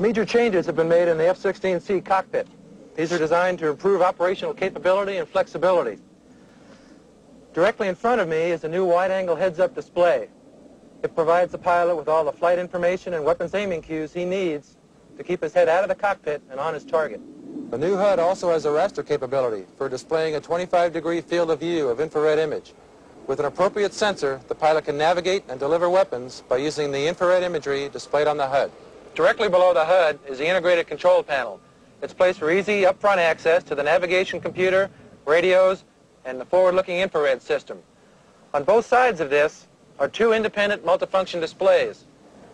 Major changes have been made in the F16C cockpit. These are designed to improve operational capability and flexibility. Directly in front of me is a new wide-angle heads-up display. It provides the pilot with all the flight information and weapons aiming cues he needs to keep his head out of the cockpit and on his target. The new HUD also has a raster capability for displaying a 25-degree field of view of infrared image. With an appropriate sensor, the pilot can navigate and deliver weapons by using the infrared imagery displayed on the HUD. Directly below the HUD is the integrated control panel. It's placed for easy upfront access to the navigation computer, radios, and the forward-looking infrared system. On both sides of this are two independent multifunction displays.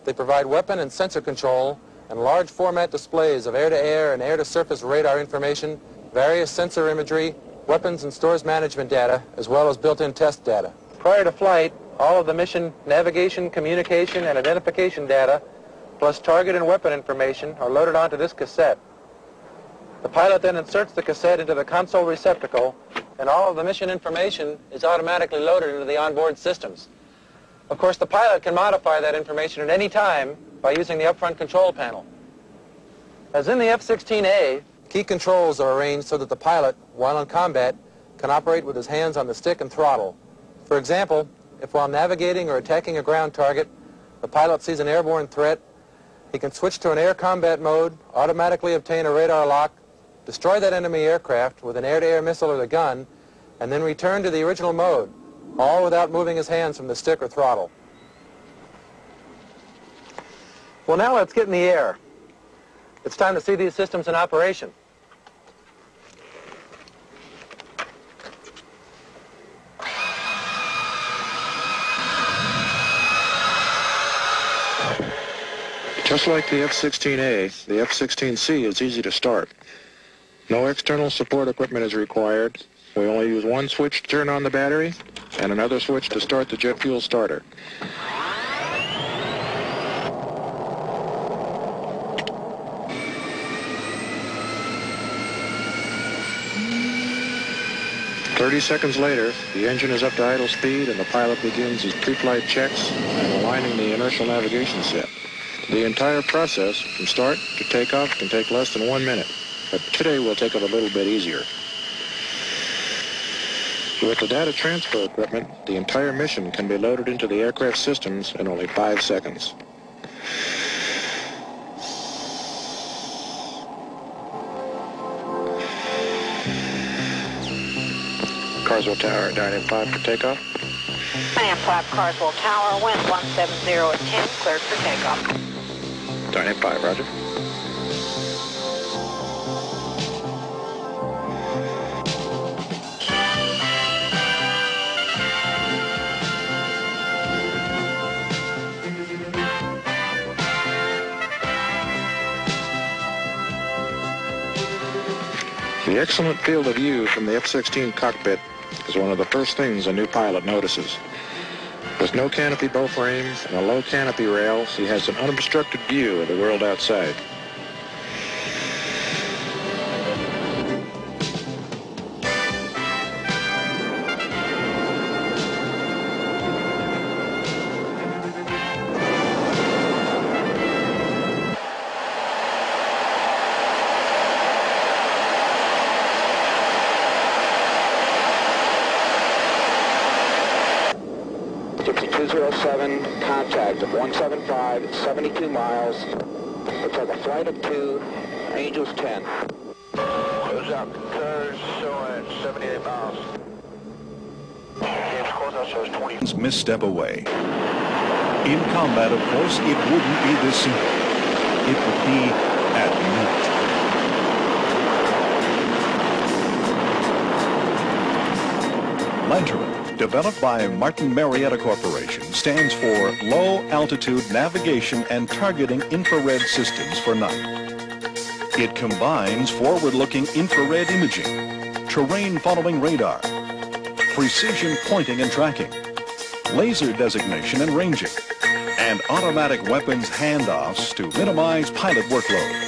They provide weapon and sensor control and large format displays of air-to-air and air-to-surface radar information, various sensor imagery, weapons and stores management data, as well as built-in test data. Prior to flight, all of the mission navigation, communication, and identification data, plus target and weapon information, are loaded onto this cassette. The pilot then inserts the cassette into the console receptacle, and all of the mission information is automatically loaded into the onboard systems. Of course, the pilot can modify that information at any time by using the upfront control panel. As in the F-16A, key controls are arranged so that the pilot, while in combat, can operate with his hands on the stick and throttle. For example, if while navigating or attacking a ground target, the pilot sees an airborne threat, he can switch to an air combat mode, automatically obtain a radar lock, destroy that enemy aircraft with an air-to-air missile or the gun, and then return to the original mode, all without moving his hands from the stick or throttle. Well, now let's get in the air. It's time to see these systems in operation. Just like the F-16A, the F-16C is easy to start. No external support equipment is required. We only use one switch to turn on the battery and another switch to start the jet fuel starter. "30 seconds later, the engine is up to idle speed and the pilot begins his pre-flight checks and aligning the inertial navigation set. The entire process, from start to takeoff, can take less than 1 minute, but today we'll take it a little bit easier. With the data transfer equipment, the entire mission can be loaded into the aircraft systems in only 5 seconds. Carswell Tower, Dynam 5 for takeoff. Dynam 5, Carswell Tower, wind 170 at 10, cleared for takeoff. Dynam 5, roger. The excellent field of view from the F-16 cockpit is one of the first things a new pilot notices. With no canopy bow frame and a low canopy rail, he has an unobstructed view of the world outside. Contact of 175, 72 miles. Looks like a flight of 2, Angels 10. Close out, curves showing 78 miles. James, close out shows 20. Misstep away. In combat, of course, it wouldn't be this simple. It would be at night. Lanterman, developed by Martin Marietta Corporation, stands for Low Altitude Navigation and Targeting Infrared Systems for Night. It combines forward-looking infrared imaging, terrain-following radar, precision pointing and tracking, laser designation and ranging, and automatic weapons handoffs to minimize pilot workload.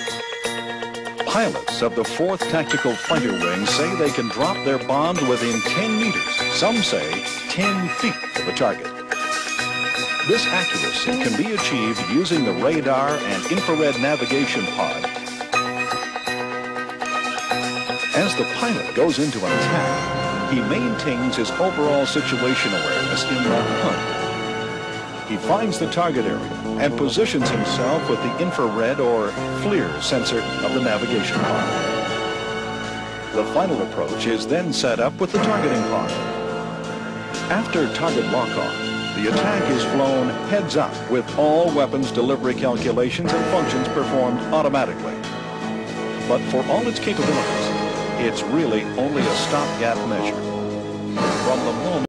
Pilots of the 4th Tactical Fighter Wing say they can drop their bombs within 10 meters, some say 10 feet of a target. This accuracy can be achieved using the radar and infrared navigation pod. As the pilot goes into an attack, he maintains his overall situation awareness in the hunt. He finds the target area and positions himself with the infrared or FLIR sensor of the navigation pod. The final approach is then set up with the targeting pod. After target lock-on, the attack is flown heads up with all weapons delivery calculations and functions performed automatically. But for all its capabilities, it's really only a stopgap measure. From the moment